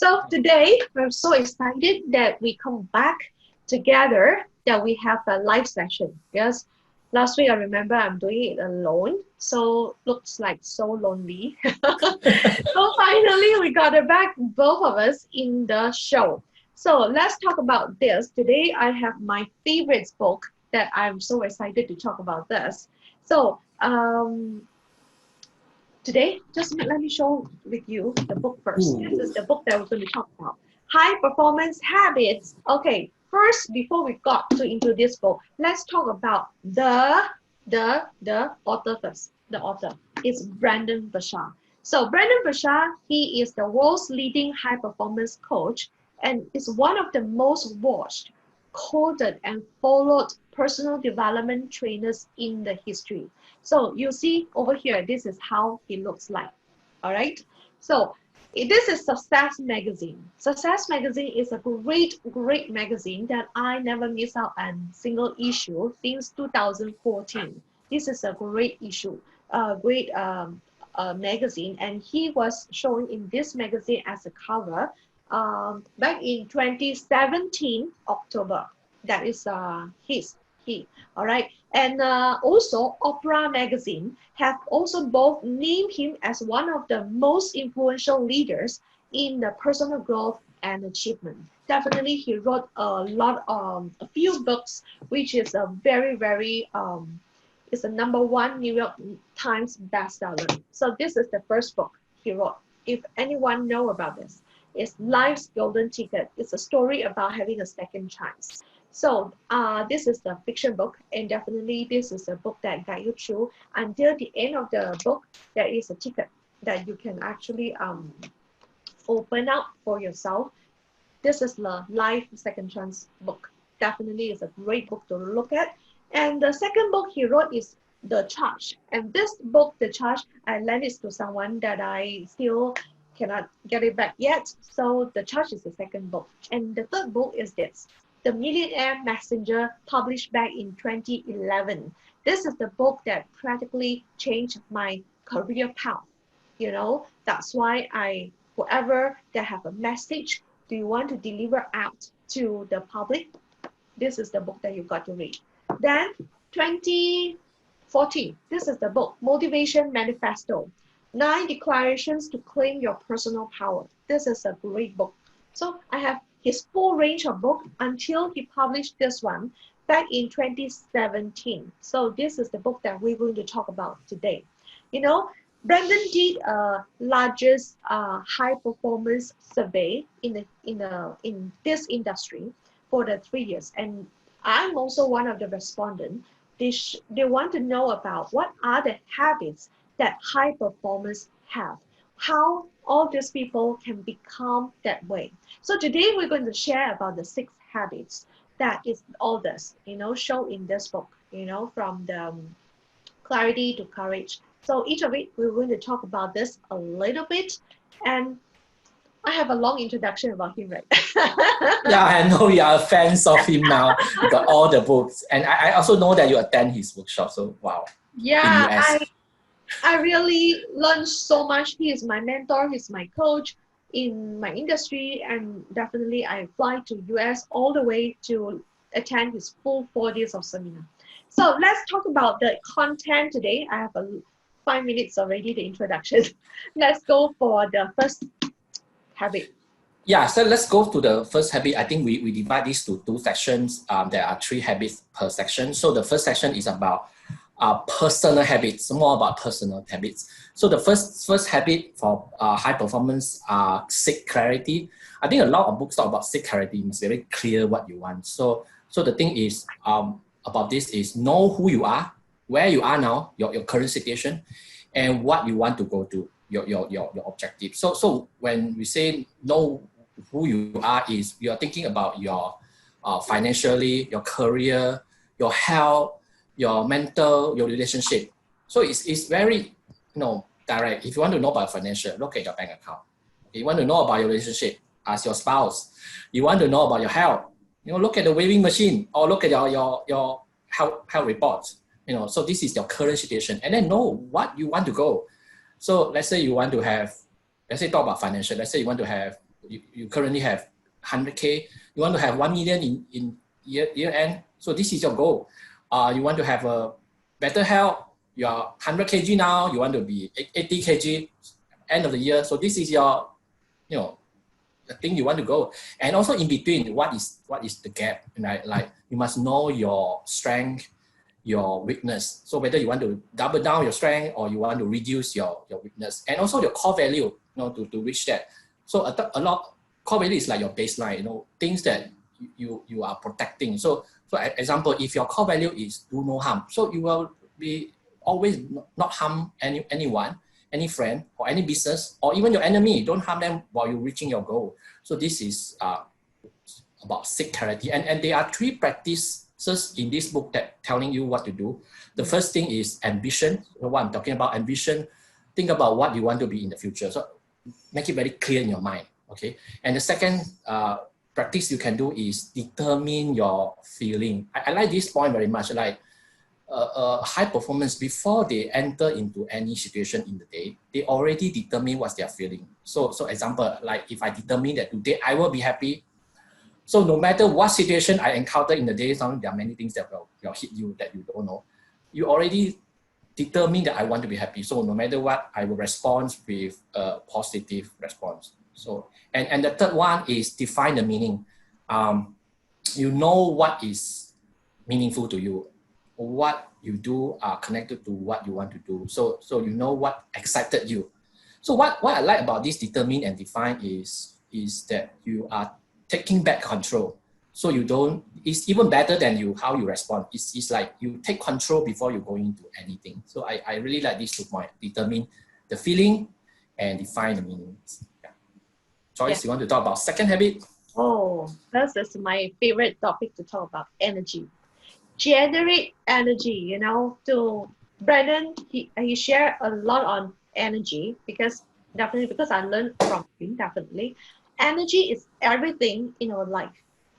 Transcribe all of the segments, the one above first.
So today we're so excited that we come back together, that we have a live session. Yes, last week I remember I'm doing it alone, so looks like so lonely. So finally we got it back, both of us in the show. So let's talk about this. Today I have my favorite book that I'm so excited to talk about this. So today, just let me show with you the book first. This is the book that we're going to talk about. High Performance Habits. Okay, first, before we got to into this book, let's talk about the author first. The author is Brendon Burchard. So Brendon Burchard, he is the world's leading high performance coach and is one of the most watched, quoted, and followed personal development trainers in the history. So you see over here, this is how he looks like. All right. So this is Success Magazine. Success Magazine is a great magazine that I never miss out on single issue since 2014. This is a great issue, great magazine, and he was shown in this magazine as a cover back in 2017 October. That is he. All right. And also Oprah magazine have also both named him as one of the most influential leaders in the personal growth and achievement. Definitely he wrote a few books, which is a very is a #1 New York Times bestseller. So this is the first book he wrote. If anyone know about this, it's Life's Golden Ticket. It's a story about having a second chance. So this is the fiction book, and definitely this is a book that guides you through until the end of the book. There is a ticket that you can actually open up for yourself. This is the Life Second Chance book. Definitely is a great book to look at. And the second book he wrote is The Charge. And this book, The Charge, I lent it to someone that I still cannot get it back yet. So The Charge is the second book. And the third book is this, The Millionaire Messenger, published back in 2011. This is the book that practically changed my career path. You know, that's why whoever that have a message, do you want to deliver out to the public? This is the book that you got to read. Then 2014, this is the book, Motivation Manifesto, 9 Declarations to Claim Your Personal Power. This is a great book. So I have his full range of book until he published this one back in 2017. So this is the book that we're going to talk about today. You know, Brendon did a largest high performance survey in this industry for the 3 years, and I'm also one of the respondents. They want to know about what are the habits that high performers have, how all these people can become that way. So today we're going to share about the 6 habits that is all this, show in this book, from the clarity to courage. So each of it, we're going to talk about this a little bit. And I have a long introduction about him, right? Yeah, I know you are fans of him now. You got all the books. And I also know that you attend his workshop. So, wow. Yeah, I really learned so much. He is my mentor. He's my coach in my industry. And definitely I fly to US all the way to attend his full 4 days of seminar. So let's talk about the content today. I have 5 minutes already, the introduction. Let's go for the first habit. Yeah, so let's go to the first habit. I think we divide these to 2 sections. There are 3 habits per section. So the first section is about personal habits, more about personal habits. So the first habit for high performance seek clarity. I think a lot of books talk about seek clarity. You must be very clear what you want. So the thing is about this is know who you are, where you are now, your current situation, and what you want to go to, your objective. So when we say know who you are, is you are thinking about your financially, your career, your health, your mental, your relationship. So it's very direct. If you want to know about financial, look at your bank account. If you want to know about your relationship, ask your spouse. You want to know about your health, look at the weighing machine or look at your health reports. So this is your current situation, and then know what you want to go. So let's say you want to have, let's say talk about financial. Let's say you want to have you currently have 100K, you want to have 1 million in year end. So this is your goal. You want to have a better health. You're 100 kg now, you want to be 80 kg end of the year. So this is your, the thing you want to go. And also in between, what is the gap? Right? Like you must know your strength, your weakness. So whether you want to double down your strength or you want to reduce your weakness, and also your core value, to reach that. So a lot core value is like your baseline, things that you are protecting. So example, if your core value is do no harm, so you will be always not harm anyone, any friend or any business or even your enemy. Don't harm them while you're reaching your goal. So this is about seek clarity, and there are 3 practices in this book that telling you what to do. The first thing is ambition. So what I'm talking about ambition, think about what you want to be in the future. So make it very clear in your mind. Okay. And the second practice you can do is determine your feeling. I like this point very much. Like high performance, before they enter into any situation in the day, they already determine what's their feeling. So example, like if I determine that today I will be happy, so no matter what situation I encounter in the day, there are many things that will hit you that you don't know. You already determine that I want to be happy. So no matter what, I will respond with a positive response. So, and the third one is define the meaning. You know what is meaningful to you. What you do are connected to what you want to do. So you know what excited you. So what I like about this determine and define is that you are taking back control. So you don't, it's even better than how you respond. It's like you take control before you go into anything. So I really like these 2 points, determine the feeling and define the meanings. Yeah. Joyce, you want to talk about second habit? Oh, this is my favorite topic to talk about, energy. Generate energy, to Brendon, he shared a lot on energy because I learned from him, definitely. Energy is everything in our life.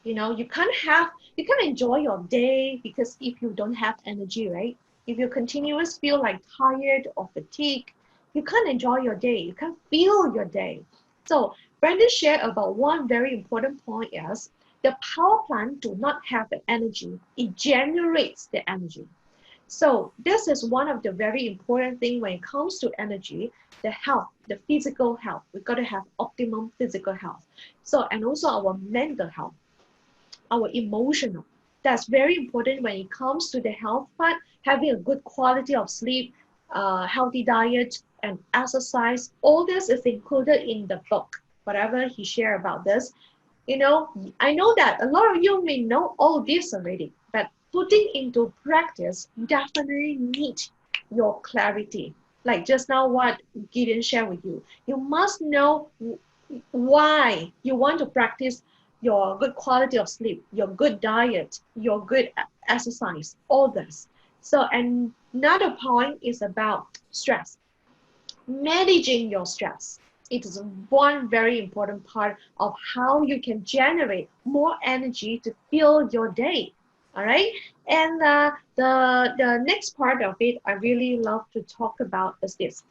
You can't enjoy your day because if you don't have energy, right? If you continuously feel like tired or fatigued, you can't enjoy your day. You can't feel your day. So Brendon shared about one very important point is the power plant do not have the energy. It generates the energy. So this is one of the very important things when it comes to energy, the health, the physical health. We've got to have optimum physical health. So, and also our mental health, our emotional. That's very important when it comes to the health part, having a good quality of sleep, healthy diet, and exercise. All this is included in the book, whatever he shared about this. I know that a lot of you may know all this already, but putting into practice definitely need your clarity. Like just now what Gideon shared with you. You must know why you want to practice your good quality of sleep, your good diet, your good exercise, all this. So another point is about stress. Managing your stress. It is one very important part of how you can generate more energy to fill your day. All right. And the next part of it I really love to talk about is this.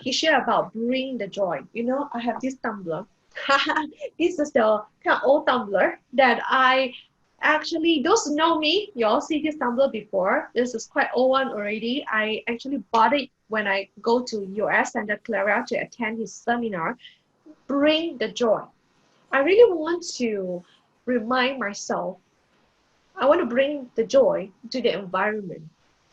He shared about bring the joy. I have this tumbler. This is the kind of old tumbler that I actually, those who know me, you all see this tumbler before. This is quite old one already. I actually bought it when I go to US Santa Clara to attend his seminar. Bring the joy. I really want to remind myself, I want to bring the joy to the environment.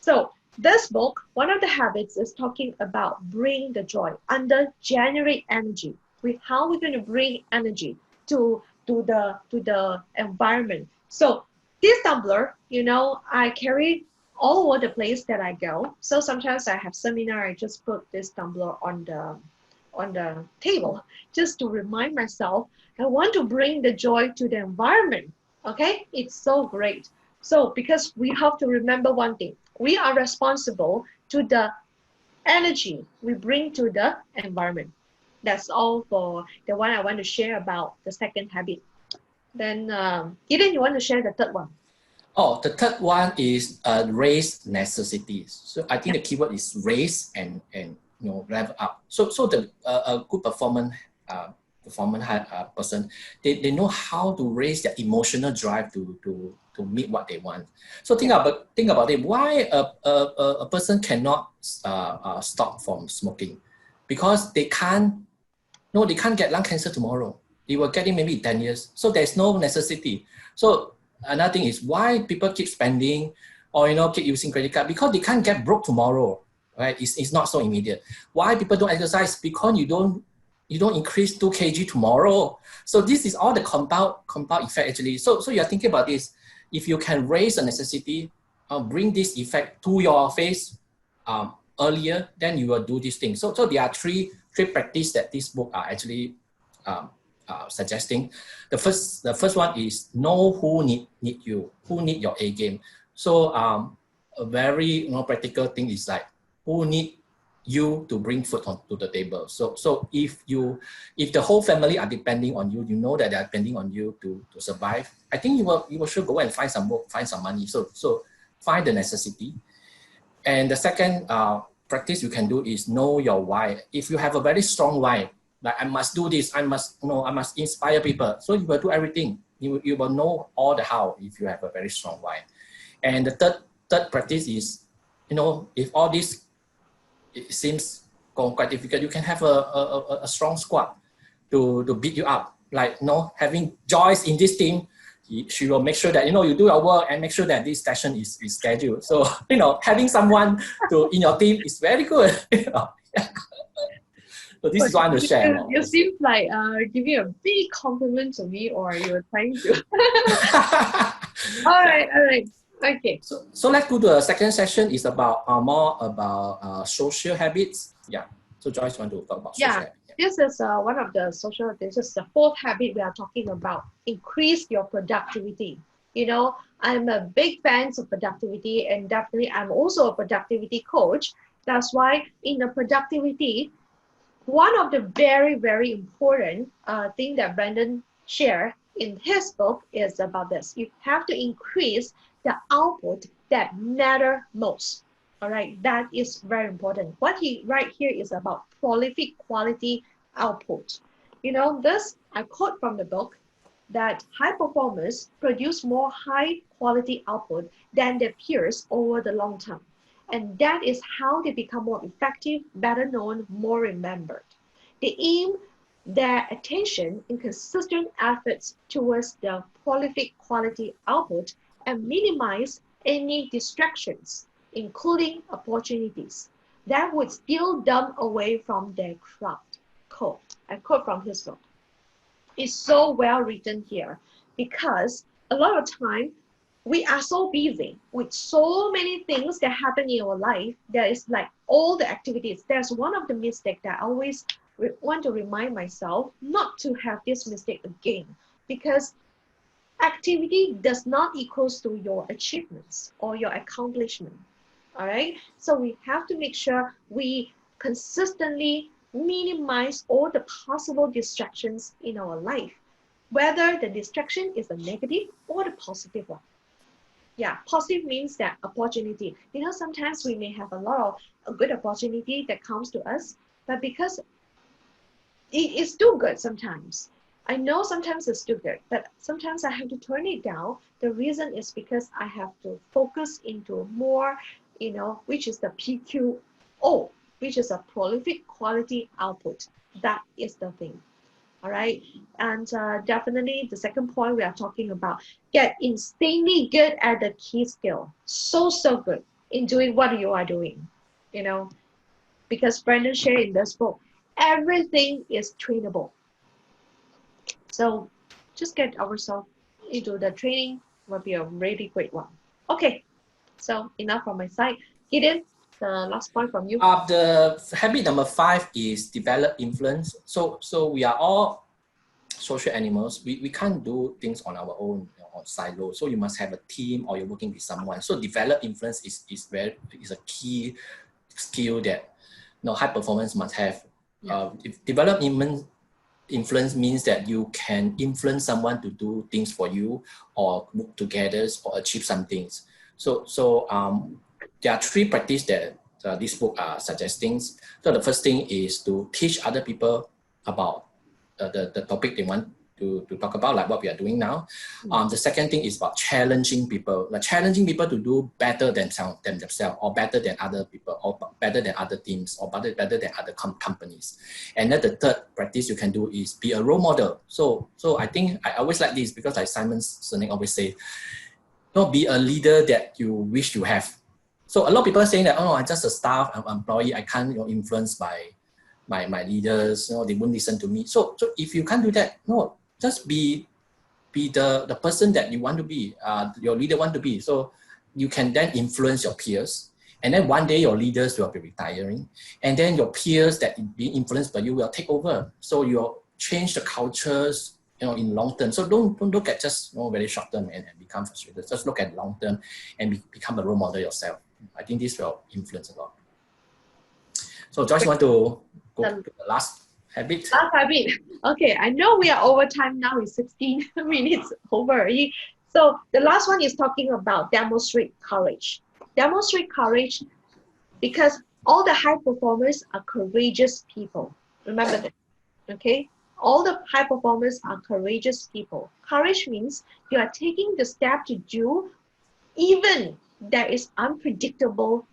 So this book, one of the habits is talking about bring the joy under generate energy, with how we're going to bring energy to the environment. So this tumbler, I carry all over the place that I go. So sometimes I have seminar, I just put this tumbler on the table just to remind myself I want to bring the joy to the environment. Okay, it's so great. So because we have to remember one thing, we are responsible to the energy we bring to the environment. That's all for the one I want to share about the second habit. Then Eden, you want to share the third one? Oh, the third one is raise necessities. So I think the keyword is raise and level up. So the good performance performance person, they know how to raise their emotional drive to meet what they want. So think about it. Why a person cannot stop from smoking? Because they can't get lung cancer tomorrow. They will get it maybe in 10 years. So there's no necessity. So another thing is why people keep spending or keep using credit card, because they can't get broke tomorrow, right? It's not so immediate. Why people don't exercise? Because you don't increase 2 kg tomorrow. So this is all the compound effect actually. So you're thinking about this. If you can raise a necessity, bring this effect to your face earlier, then you will do this thing. So there are three practices that this book are actually suggesting. The first one is know who need you, who need your A game. So a very practical thing is like who need you to bring food onto the table. So if the whole family are depending on you, you know that they are depending on you to survive, I think you will sure go and find some work, find some money. So find the necessity. And the second practice you can do is know your why. If you have a very strong why, like I must do this, I must inspire people. So you will do everything. You will know all the how if you have a very strong why. And the third practice is, if all this it seems quite difficult, you can have a strong squad to beat you up. Like having Joyce in this team, she will make sure that you do your work and make sure that this session is scheduled. So having someone in your team is very good. So this is what I want to share. You seem like giving a big compliment to me, or you're trying to. All right. Okay. So let's go to the second session. Is about more about social habits. Yeah. So Joyce want to talk about social habits. This is one of the social. This is the fourth habit we are talking about. Increase your productivity. I'm a big fan of productivity, and definitely I'm also a productivity coach. That's why in the productivity, one of the very, very important thing that Brendon shared in his book is about this. You have to increase the output that matter most. All right, that is very important. What he write here is about prolific quality output. This I quote from the book that high performers produce more high quality output than their peers over the long term. And that is how they become more effective, better known, more remembered. They aim their attention in consistent efforts towards the prolific quality output and minimize any distractions, including opportunities that would steal them away from their craft. I quote from his book. It's so well written here because a lot of time we are so busy with so many things that happen in our life. There is like all the activities. There's one of the mistakes that I always want to remind myself not to have this mistake again, because activity does not equals to your achievements or your accomplishment. All right. So we have to make sure we consistently minimize all the possible distractions in our life, whether the distraction is a negative or the positive one. Yeah, positive means that opportunity. Sometimes we may have a lot of good opportunity that comes to us, but because it's still good sometimes. I know sometimes it's still good, but sometimes I have to turn it down. The reason is because I have to focus into more, which is the PQO, which is a prolific quality output. That is the thing. All right. And definitely the second point we are talking about, get insanely good at the key skill. So good in doing what you are doing, because Brendon shared in this book, everything is trainable. So just get ourselves into the training will be a really great one. Okay, so enough from my side. Gideon, the last point from you. The habit number 5 is develop influence. So we are all social animals. We can't do things on our own, on silo. So you must have a team or you're working with someone. So develop influence is a key skill that high performance must have. If develop influence means that you can influence someone to do things for you or work together or achieve some things. So there are 3 practices that this book suggesting. So the first thing is to teach other people about the topic they want to talk about, like what we are doing now. The second thing is about challenging people, like challenging people to do better than themselves, or better than other people, or better than other teams, or better than other companies. And then the third practice you can do is be a role model. So I think I always like this, because like Simon Sinek always say, don't be a leader that you wish you have. So a lot of people are saying that, oh, I'm just a staff, I'm an employee, I can't influence by my leaders, they won't listen to me. So if you can't do that, no, just be the person that you want to be, your leader want to be. So you can then influence your peers. And then one day your leaders will be retiring. And then your peers that being influenced by you will take over. So you'll change the cultures, in long term. So don't look at just very short term and become frustrated. Just look at long term and become a role model yourself. I think this will influence a lot. So Joyce, you want to go to the last habit? Last habit. Okay, I know we are over time now. It's 16 minutes over. So the last one is talking about demonstrate courage. Demonstrate courage, because all the high performers are courageous people. Remember that, okay? All the high performers are courageous people. Courage means you are taking the step to do even there is unpredictable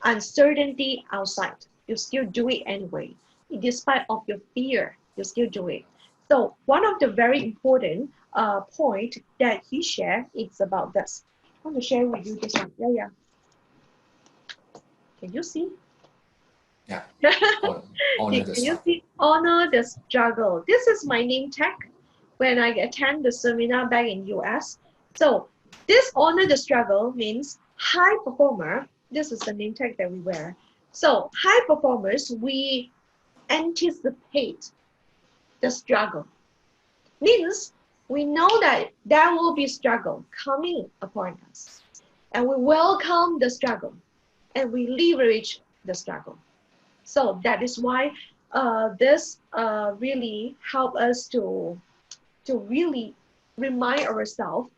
uncertainty outside. You still do it anyway. Despite of your fear, you still do it. So one of the very important point that he shared is about this. I want to share with you this one. Yeah. Can you see? Yeah. Can you see? Honor the struggle. This is my name tag when I attend the seminar back in US. So this honor the struggle means high performer. This is the name tag that we wear. So high performers, we anticipate the struggle. Means we know that there will be struggle coming upon us. And we welcome the struggle. And we leverage the struggle. So that is why this really help us to really remind ourselves,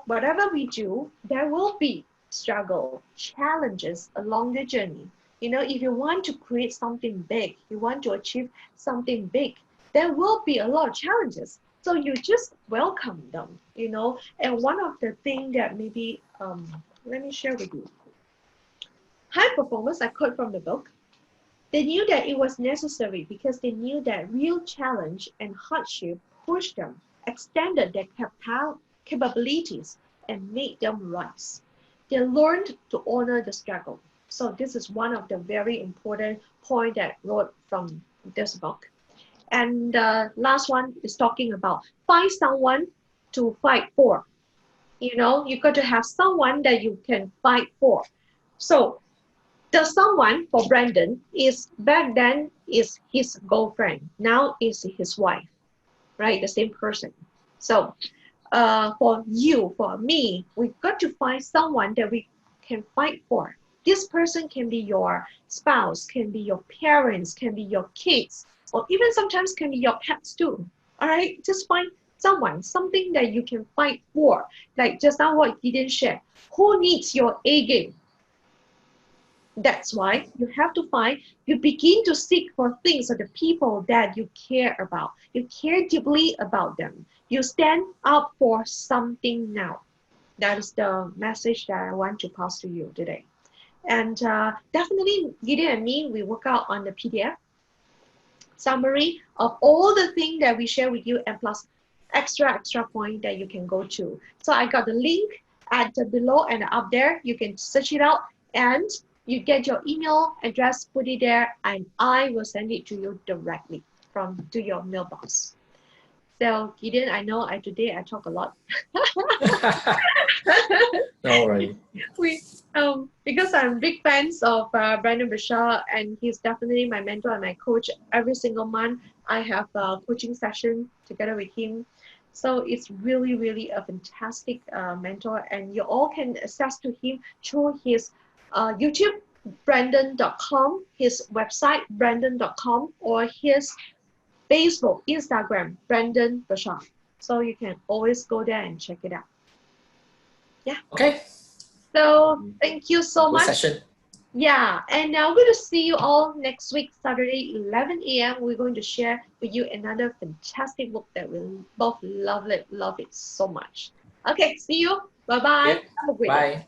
whatever we do, there will be struggle, challenges along the journey. If you want to create something big, you want to achieve something big, there will be a lot of challenges. So you just welcome them, And one of the things that maybe, let me share with you. High performers, I quote from the book, they knew that it was necessary because they knew that real challenge and hardship pushed them, extended their capabilities, and made them rise. They learned to honor the struggle. So this is one of the very important points that I wrote from this book. And the last one is talking about find someone to fight for. You got to have someone that you can fight for. So the someone for Brendon is back then is his girlfriend. Now is his wife, right? The same person. So for you, for me, we've got to find someone that we can fight for. This person can be your spouse, can be your parents, can be your kids, or even sometimes can be your pets too. All right, just find someone, something that you can fight for. Like just now what you didn't share. Who needs your A game? That's why you have to you begin to seek for things or the people that you care about. You care deeply about them. You stand up for something now. That is the message that I want to pass to you today. And definitely, Gideon and me, we work out on the PDF summary of all the things that we share with you, and plus extra point that you can go to. So I got the link at the below and up there. You can search it out, and you get your email address, put it there, and I will send it to you directly to your mailbox. So Gideon, I know today I talk a lot. No worries. Because I'm big fans of Brendon Burchard, and he's definitely my mentor and my coach. Every single month, I have a coaching session together with him. So it's really, really a fantastic mentor, and you all can access to him through his YouTube, Brendon.com, his website, Brendon.com, or his Facebook, Instagram, Brendon Burchard. So you can always go there and check it out. Yeah. Okay. So thank you so Good much. session. Yeah, and now we're going to see you all next week, Saturday, 11 a.m. We're going to share with you another fantastic book that we both love it so much. Okay, see you. Bye-bye. Yep. Have a great day. Bye.